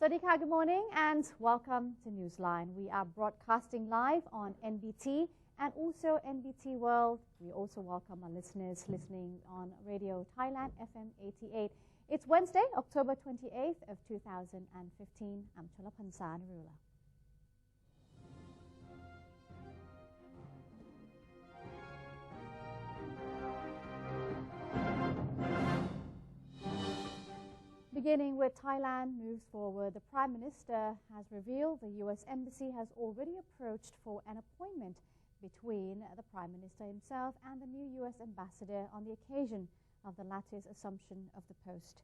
Sawadee good morning and welcome to Newsline. We are broadcasting live on NBT and also NBT World. We also welcome our listeners listening on Radio Thailand FM 88. It's Wednesday, October 28th of 2015. I'm Cholapansa Narula. Beginning with Thailand moves forward, the Prime Minister has revealed the U.S. Embassy has already approached for an appointment between the Prime Minister himself and the new U.S. Ambassador on the occasion of the latter's assumption of the post.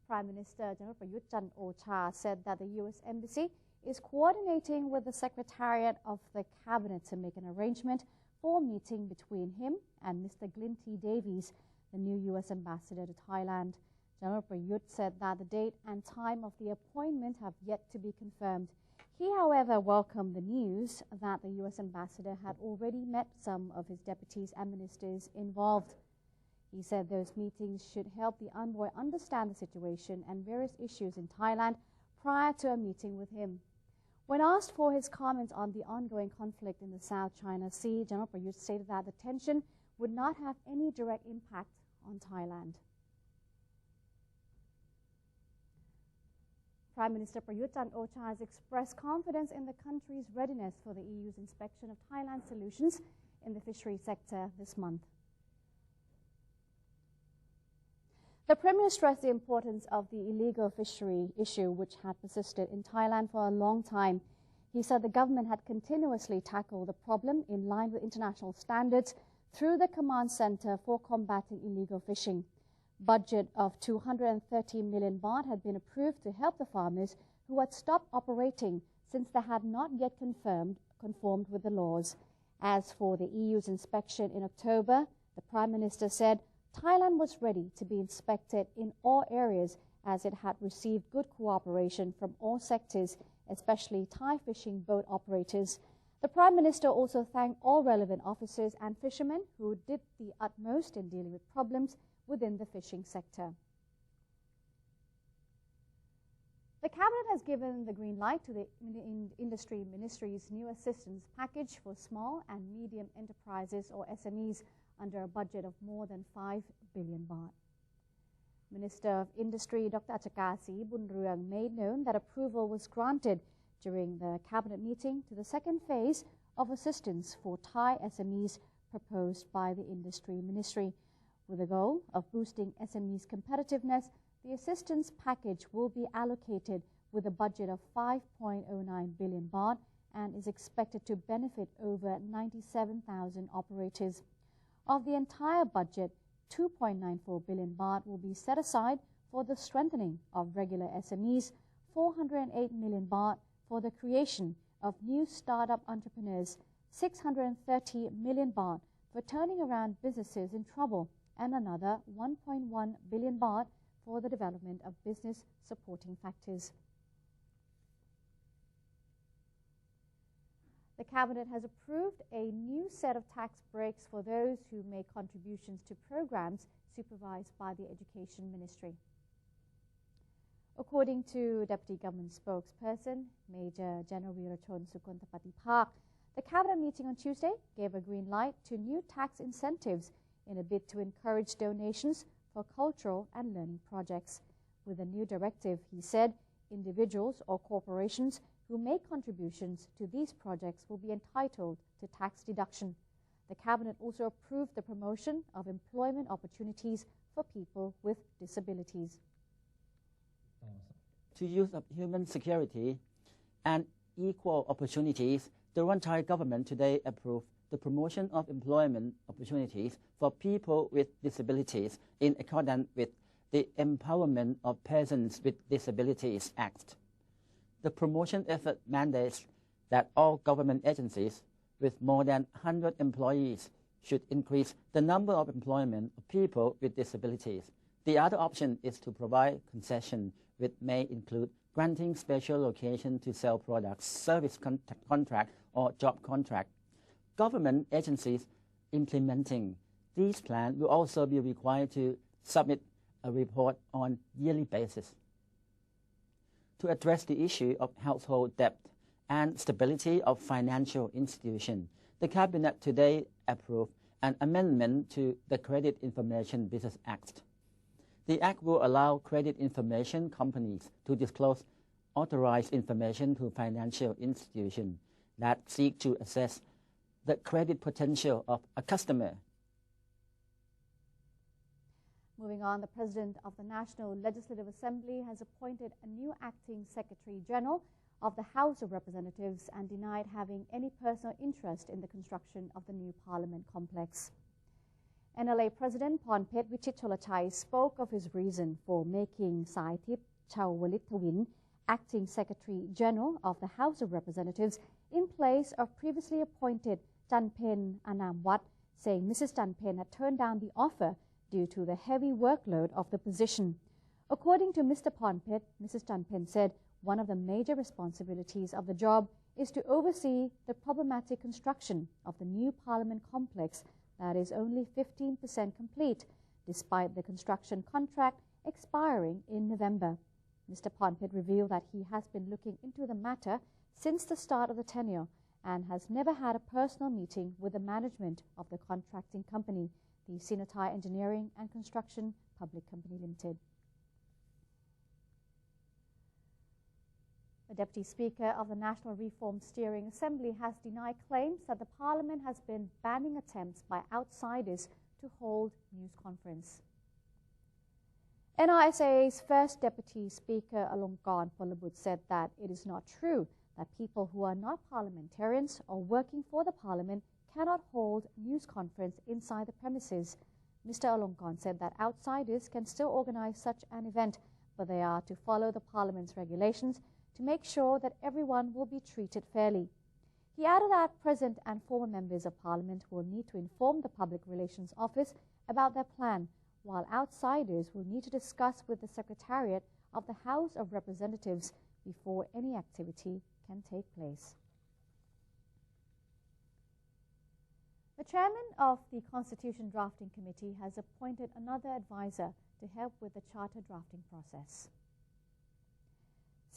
Prime Minister General Prayut Chan-o-cha said that the U.S. Embassy is coordinating with the Secretariat of the Cabinet to make an arrangement for a meeting between him and Mr. Glyn T. Davies, the new U.S. Ambassador to Thailand. General Prayut said that the date and time of the appointment have yet to be confirmed. He, however, welcomed the news that the U.S. ambassador had already met some of his deputies and ministers involved. He said those meetings should help the envoy understand the situation and various issues in Thailand prior to a meeting with him. When asked for his comments on the ongoing conflict in the South China Sea, General Prayut stated that the tension would not have any direct impact on Thailand. Prime Minister Prayut Chan-o-cha has expressed confidence in the country's readiness for the EU's inspection of Thailand's solutions in the fisheries sector this month. The Premier stressed the importance of the illegal fishery issue, which had persisted in Thailand for a long time. He said the government had continuously tackled the problem in line with international standards through the Command Center for Combating Illegal Fishing. Budget of 230 million baht had been approved to help the farmers who had stopped operating since they had not yet conformed with the laws. As for the EU's inspection in October, the Prime Minister said Thailand was ready to be inspected in all areas as it had received good cooperation from all sectors, especially Thai fishing boat operators. The Prime Minister also thanked all relevant officers and fishermen who did the utmost in dealing with problems within the fishing sector. The Cabinet has given the green light to the Industry Ministry's new assistance package for small and medium enterprises or SMEs under a budget of more than 5 billion baht. Minister of Industry Dr. Achakasi Bunruang made known that approval was granted during the Cabinet meeting to the second phase of assistance for Thai SMEs proposed by the Industry Ministry. With the goal of boosting SMEs' competitiveness, the assistance package will be allocated with a budget of 5.09 billion baht and is expected to benefit over 97,000 operators. Of the entire budget, 2.94 billion baht will be set aside for the strengthening of regular SMEs, 408 million baht for the creation of new startup entrepreneurs, 630 million baht for turning around businesses in trouble, and another 1.1 billion baht for the development of business supporting factors. The Cabinet has approved a new set of tax breaks for those who make contributions to programs supervised by the Education Ministry. According to Deputy Government Spokesperson, Major General Virachon Sukontapatipak, the Cabinet meeting on Tuesday gave a green light to new tax incentives in a bid to encourage donations for cultural and learning projects. With a new directive, he said, individuals or corporations who make contributions to these projects will be entitled to tax deduction. The Cabinet also approved the promotion of employment opportunities for people with disabilities. To use of human security and equal opportunities, the Thai government today approved the promotion of employment opportunities for people with disabilities in accordance with the Empowerment of Persons with Disabilities Act. The promotion effort mandates that all government agencies with more than 100 employees should increase the number of employment of people with disabilities. The other option is to provide concession, which may include granting special location to sell products, service contract, or job contract. Government agencies implementing these plans will also be required to submit a report on a yearly basis. to address the issue of household debt and stability of financial institutions. The Cabinet today approved an amendment to the Credit Information Business Act. The Act will allow credit information companies to disclose authorized information to financial institutions that seek to assess the credit potential of a customer. Moving on, the President of the National Legislative Assembly has appointed a new acting Secretary General of the House of Representatives and denied having any personal interest in the construction of the new Parliament complex. NLA President Pornphet Vichitcholachai spoke of his reason for making Saithip Chawalitthawin acting Secretary General of the House of Representatives in place of previously appointed Janpen Anamwat, saying Mrs. Janpen had turned down the offer due to the heavy workload of the position. According to Mr. Pornphet, Mrs. Janpen said one of the major responsibilities of the job is to oversee the problematic construction of the new Parliament complex that is only 15% complete, despite the construction contract expiring in November. Mr. Pornphet revealed that he has been looking into the matter since the start of the tenure and has never had a personal meeting with the management of the contracting company, the Sinotai Engineering and Construction Public Company Limited. The Deputy Speaker of the National Reform Steering Assembly has denied claims that the Parliament has been banning attempts by outsiders to hold news conference. NRSA's first Deputy Speaker Alongkorn Polabut said that it is not true that people who are not parliamentarians or working for the Parliament cannot hold news conference inside the premises. Mr. Alongkorn said that outsiders can still organize such an event, but they are to follow the Parliament's regulations to make sure that everyone will be treated fairly. He added that present and former members of Parliament will need to inform the Public Relations Office about their plan, while outsiders will need to discuss with the Secretariat of the House of Representatives before any activity can take place. The Chairman of the Constitution Drafting Committee has appointed another advisor to help with the charter drafting process.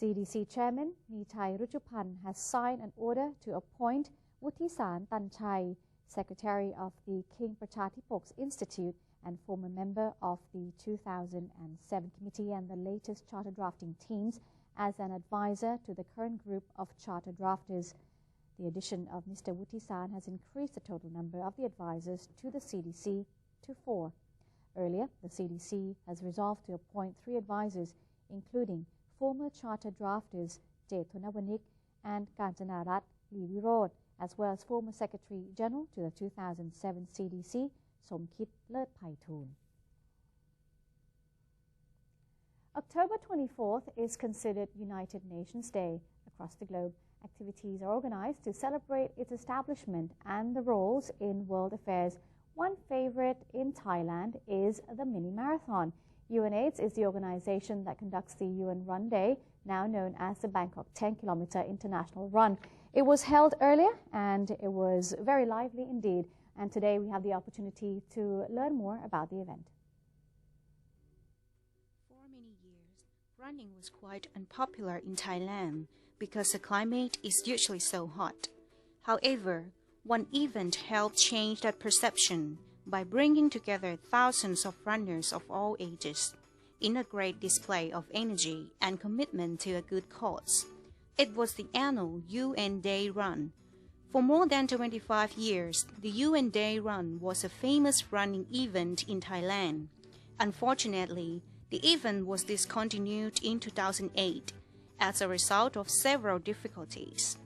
CDC Chairman Nitai Ruchupan has signed an order to appoint Wuthisan Tanchai, Secretary of the King Prachatipoks Institute and former member of the 2007 committee and the latest charter drafting teams, as an advisor to the current group of charter drafters. The addition of Mr. Wuthisan has increased the total number of the advisors to the CDC to 4. Earlier, the CDC has resolved to appoint 3 advisors, including former charter drafters J. Thonawanik and Kanchanarat Livirod, as well as former Secretary General to the 2007 CDC, Somkit Lertpaitoon. October 24th is considered United Nations Day. Across the globe, activities are organized to celebrate its establishment and the roles in world affairs. One favorite in Thailand is the Mini Marathon. UNAIDS is the organization that conducts the UN Run Day, now known as the Bangkok 10-kilometer International Run. It was held earlier and it was very lively indeed. And today we have the opportunity to learn more about the event. For many years, running was quite unpopular in Thailand because the climate is usually so hot. However, one event helped change that perception by bringing together thousands of runners of all ages in a great display of energy and commitment to a good cause. It was the annual UN Day Run. For more than 25 years, the UN Day Run was a famous running event in Thailand. Unfortunately, the event was discontinued in 2008 as a result of several difficulties.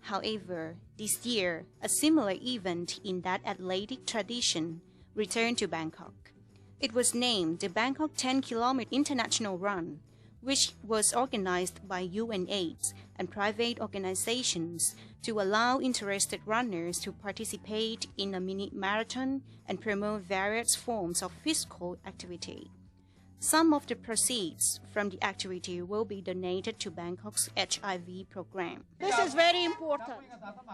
However, this year, a similar event in that athletic tradition returned to Bangkok. It was named the Bangkok 10-kilometer International Run, which was organized by UNAIDS and private organizations to allow interested runners to participate in a mini marathon and promote various forms of physical activity. Some of the proceeds from the activity will be donated to Bangkok's HIV program. This is very important,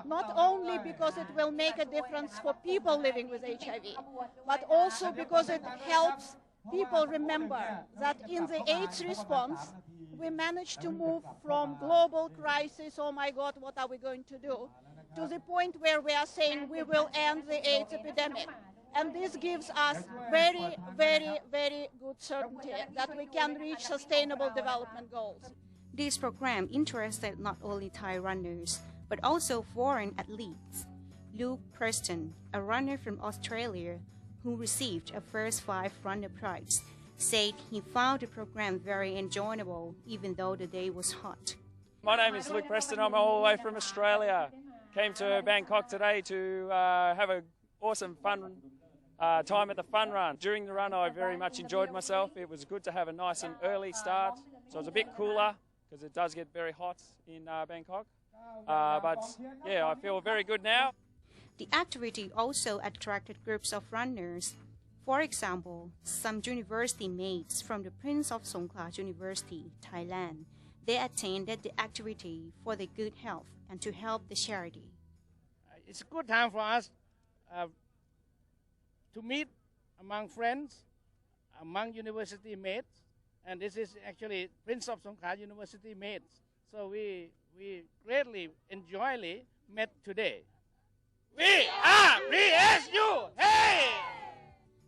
not only because it will make a difference for people living with HIV, but also because it helps people remember that in the AIDS response, we managed to move from global crisis, oh my God, what are we going to do, to the point where we are saying we will end the AIDS epidemic. And this gives us very, very, very good certainty that we can reach sustainable development goals. This program interested not only Thai runners, but also foreign athletes. Luke Preston, a runner from Australia who received a first 5 runner prize, said he found the program very enjoyable even though the day was hot. My name is Luke Preston. I'm all the way from Australia. Came to Bangkok today to have an awesome fun time at the fun run. During the run I very much enjoyed myself. It was good to have a nice and early start, so it was a bit cooler because it does get very hot in Bangkok. But yeah, I feel very good now. The activity also attracted groups of runners. For example, some university mates from the Prince of Songkhla University, Thailand. They attended the activity for their good health and to help the charity. It's a good time for us to meet among friends, among university mates, and this is actually Prince of Songkhla University mates. So we greatly enjoyably met today. We are PSU! Hey!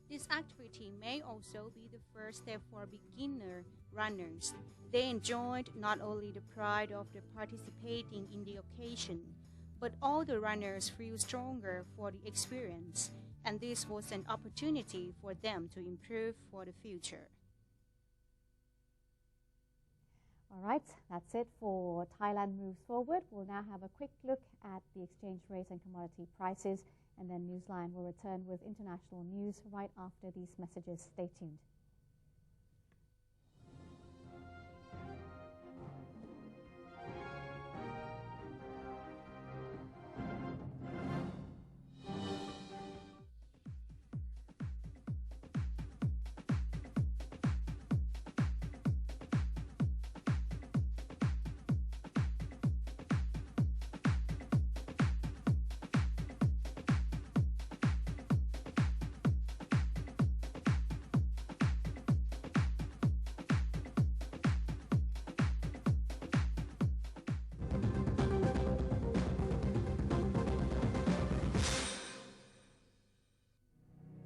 This activity may also be the first step for beginner runners. They enjoyed not only the pride of the participating in the occasion, but all the runners feel stronger for the experience, and this was an opportunity for them to improve for the future. All right, that's it for Thailand Moves Forward. We'll now have a quick look at the exchange rates and commodity prices, and then Newsline will return with international news right after these messages. Stay tuned.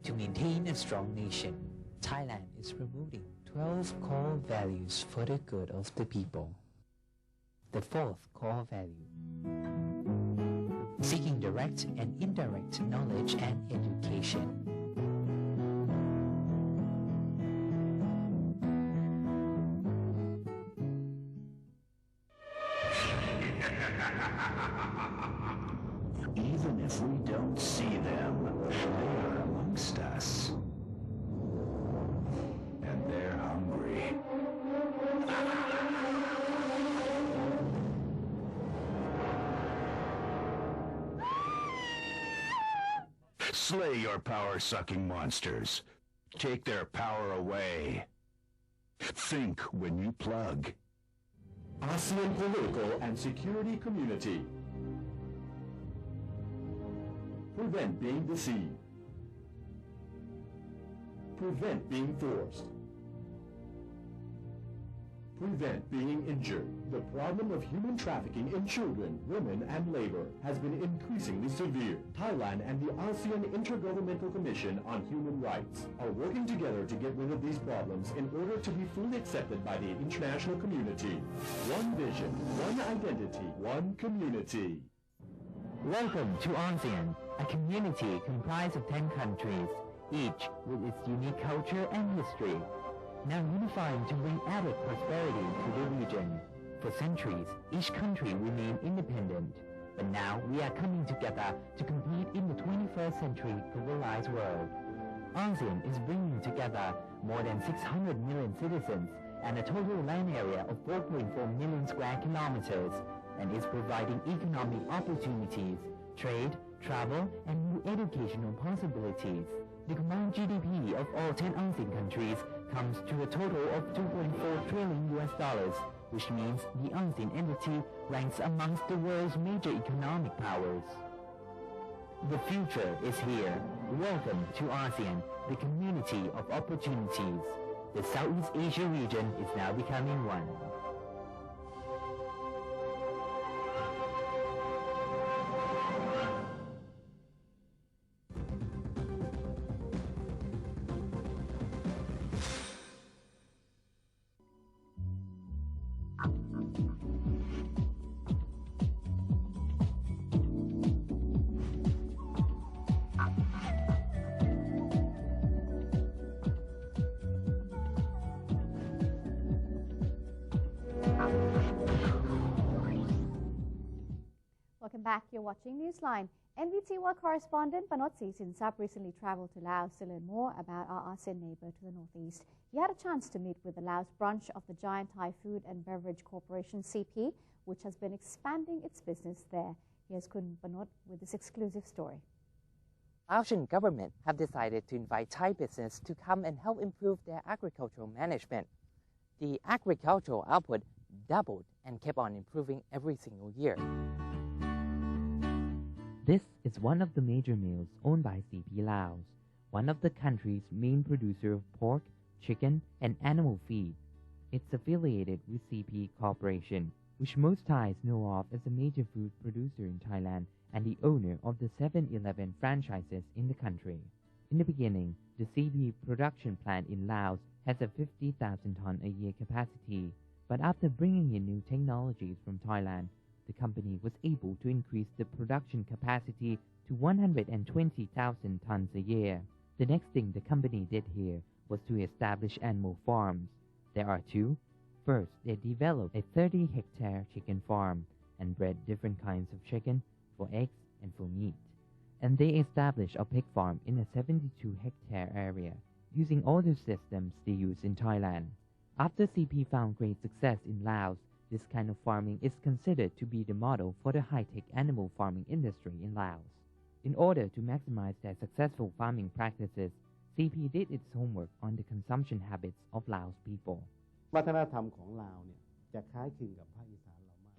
To maintain a strong nation, Thailand is promoting 12 core values for the good of the people. The fourth core value: seeking direct and indirect knowledge and education. Even if we don't see them, they are amongst us. And they're hungry. Slay your power-sucking monsters. Take their power away. Think when you plug. ASEAN Political and Security Community. Prevent being deceived. Prevent being forced. Prevent being injured. The problem of human trafficking in children, women, and labor has been increasingly severe. Thailand and the ASEAN Intergovernmental Commission on Human Rights are working together to get rid of these problems in order to be fully accepted by the international community. One vision, one identity, one community. Welcome to ASEAN, a community comprised of 10 countries, each with its unique culture and history, now unifying to bring added prosperity to the region. For centuries, each country remained independent, but now we are coming together to compete in the 21st century globalized world. ASEAN is bringing together more than 600 million citizens and a total land area of 4.4 million square kilometers, and is providing economic opportunities, trade, travel, and new educational possibilities. The combined GDP of all 10 ASEAN countries comes to a total of $2.4 trillion, which means the ASEAN entity ranks amongst the world's major economic powers. The future is here. Welcome to ASEAN, the community of opportunities. The Southeast Asia region is now becoming one. Welcome back. You're watching Newsline. NBT World Correspondent Panot Sinsap recently traveled to Laos to learn more about our ASEAN neighbor to the northeast. He had a chance to meet with the Laos branch of the giant Thai Food and Beverage Corporation CP, which has been expanding its business there. Here's Kun Panot with this exclusive story. Laotian government have decided to invite Thai business to come and help improve their agricultural management. The agricultural output doubled and kept on improving every single year. This is one of the major mills owned by CP Laos, one of the country's main producer of pork, chicken, and animal feed. It's affiliated with CP Corporation, which most Thais know of as a major food producer in Thailand and the owner of the 7-Eleven franchises in the country. In the beginning, the CP production plant in Laos has a 50,000 ton a year capacity, but after bringing in new technologies from Thailand, the company was able to increase the production capacity to 120,000 tons a year. The next thing the company did here was to establish animal farms. There are two. First, they developed a 30-hectare chicken farm and bred different kinds of chicken for eggs and for meat. And they established a pig farm in a 72-hectare area, using all the systems they use in Thailand. After CP found great success in Laos, this kind of farming is considered to be the model for the high-tech animal farming industry in Laos. In order to maximize their successful farming practices, CP did its homework on the consumption habits of Laos people. The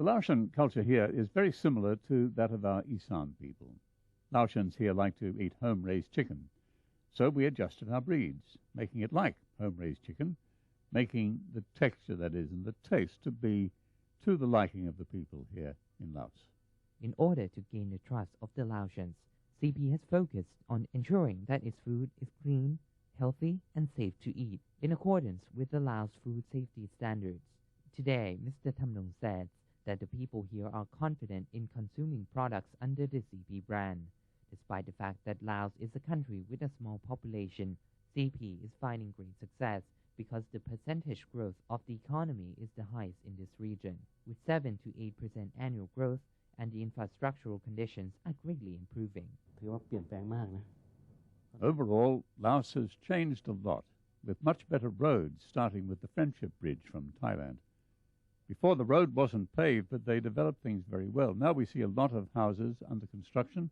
Laotian culture here is very similar to that of our Isan people. Laotians here like to eat home-raised chicken, so we adjusted our breeds, making it like home-raised chicken, making the texture, that is, and the taste to be to the liking of the people here in Laos. In order to gain the trust of the Laotians, CP has focused on ensuring that its food is clean, healthy, and safe to eat, in accordance with the Laos food safety standards. Today, Mr. Thamnong said that the people here are confident in consuming products under the CP brand. Despite the fact that Laos is a country with a small population, CP is finding great success because the percentage growth of the economy is the highest in this region, with 7 to 8% annual growth, and the infrastructural conditions are greatly improving. Overall, Laos has changed a lot, with much better roads, starting with the Friendship Bridge from Thailand. Before, the road wasn't paved, but they developed things very well. Now we see a lot of houses under construction,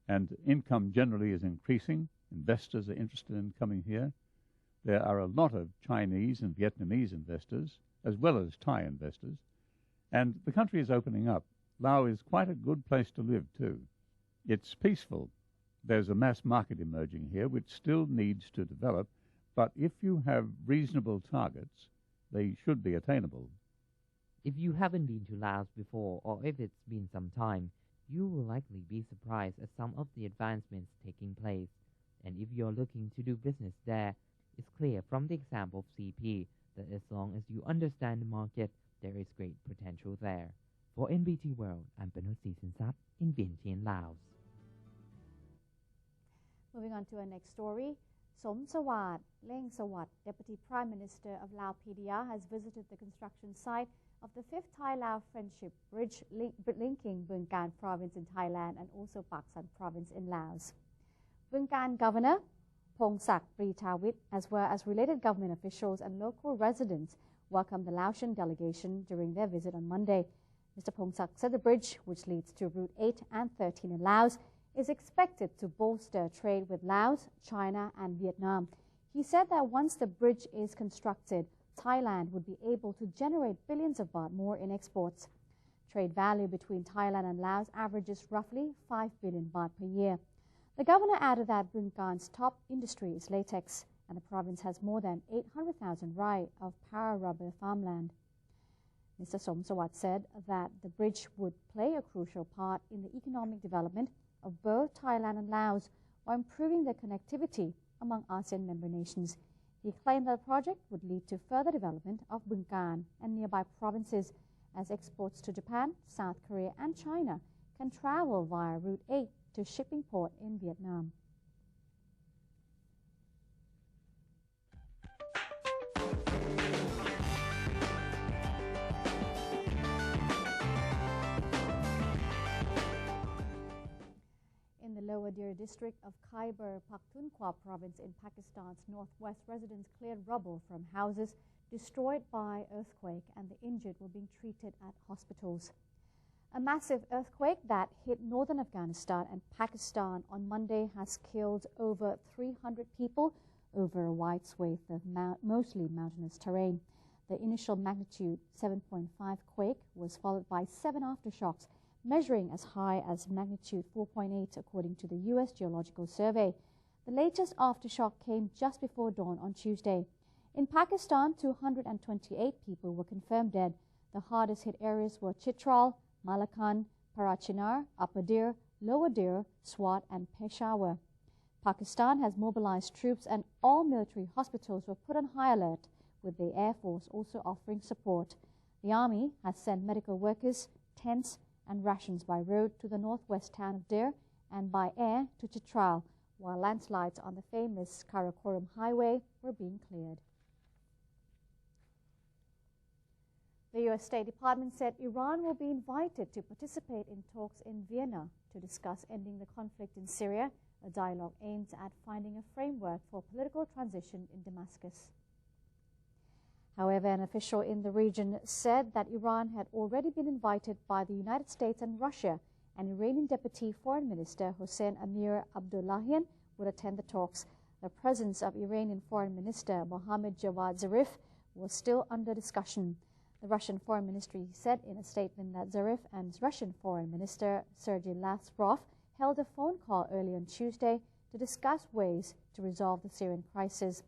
and income generally is increasing. Investors are interested in coming here. There are a lot of Chinese and Vietnamese investors, as well as Thai investors, and the country is opening up. Laos is quite a good place to live, too. It's peaceful. There's a mass market emerging here, which still needs to develop, but if you have reasonable targets, they should be attainable. If you haven't been to Laos before, or if it's been some time, you will likely be surprised at some of the advancements taking place. And if you're looking to do business there, it's clear from the example of CP that as long as you understand the market, there is great potential there. For NBT World, I'm Panot Sinsap in Vientiane, Laos. Moving on to our next story. Som Sawat Leng Sawat, Deputy Prime Minister of Lao PDR, has visited the construction site of the 5th Thai-Lao Friendship Bridge linking Bun Kan Province in Thailand and also Pak San Province in Laos. Bun Kan Governor Pongsak Pritawit, as well as related government officials and local residents, welcomed the Laotian delegation during their visit on Monday. Mr. Pongsak said the bridge, which leads to Route 8 and 13 in Laos, is expected to bolster trade with Laos, China, and Vietnam. He said that once the bridge is constructed, Thailand would be able to generate billions of baht more in exports. Trade value between Thailand and Laos averages roughly 5 billion baht per year. The governor added that Bungkan's top industry is latex, and the province has more than 800,000 rai of para rubber farmland. Mr. Somsawat said that the bridge would play a crucial part in the economic development of both Thailand and Laos while improving the connectivity among ASEAN member nations. He claimed that the project would lead to further development of Bungkan and nearby provinces as exports to Japan, South Korea and China can travel via Route 8 to shipping port in Vietnam. In the Lower Dir district of Khyber Pakhtunkhwa province in Pakistan's northwest, residents cleared rubble from houses destroyed by earthquake, and the injured were being treated at hospitals. A massive earthquake that hit northern Afghanistan and Pakistan on Monday has killed over 300 people over a wide swathe of mostly mountainous terrain. The initial magnitude 7.5 quake was followed by 7 aftershocks, measuring as high as magnitude 4.8 according to the U.S. Geological Survey. The latest aftershock came just before dawn on Tuesday. In Pakistan, 228 people were confirmed dead. The hardest hit areas were Chitral, Malakand, Parachinar, Upper Dir, Lower Dir, Swat and Peshawar. Pakistan has mobilized troops and all military hospitals were put on high alert, with the Air Force also offering support. The Army has sent medical workers, tents and rations by road to the northwest town of Dir and by air to Chitral, while landslides on the famous Karakoram highway were being cleared. The U.S. State Department said Iran will be invited to participate in talks in Vienna to discuss ending the conflict in Syria, a dialogue aimed at finding a framework for political transition in Damascus. However, an official in the region said that Iran had already been invited by the United States and Russia, and Iranian Deputy Foreign Minister Hossein Amir Abdullahian would attend the talks. The presence of Iranian Foreign Minister Mohammad Javad Zarif was still under discussion. The Russian Foreign Ministry said in a statement that Zarif and Russian Foreign Minister Sergei Lavrov held a phone call early on Tuesday to discuss ways to resolve the Syrian crisis.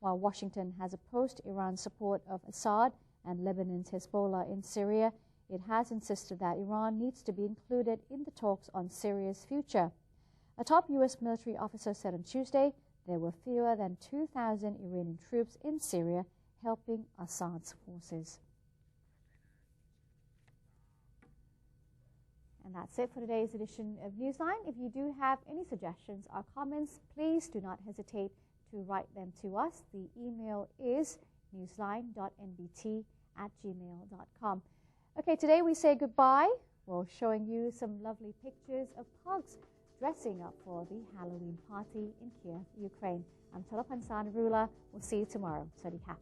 While Washington has opposed Iran's support of Assad and Lebanon's Hezbollah in Syria, it has insisted that Iran needs to be included in the talks on Syria's future. A top U.S. military officer said on Tuesday there were fewer than 2,000 Iranian troops in Syria helping Assad's forces. And that's it for today's edition of Newsline. If you do have any suggestions or comments, please do not hesitate to write them to us. The email is newsline.nbt@gmail.com. Okay, today we say goodbye. We're showing you some lovely pictures of pugs dressing up for the Halloween party in Kiev, Ukraine. I'm Chalapan Rula. We'll see you tomorrow. Sawasdee ka.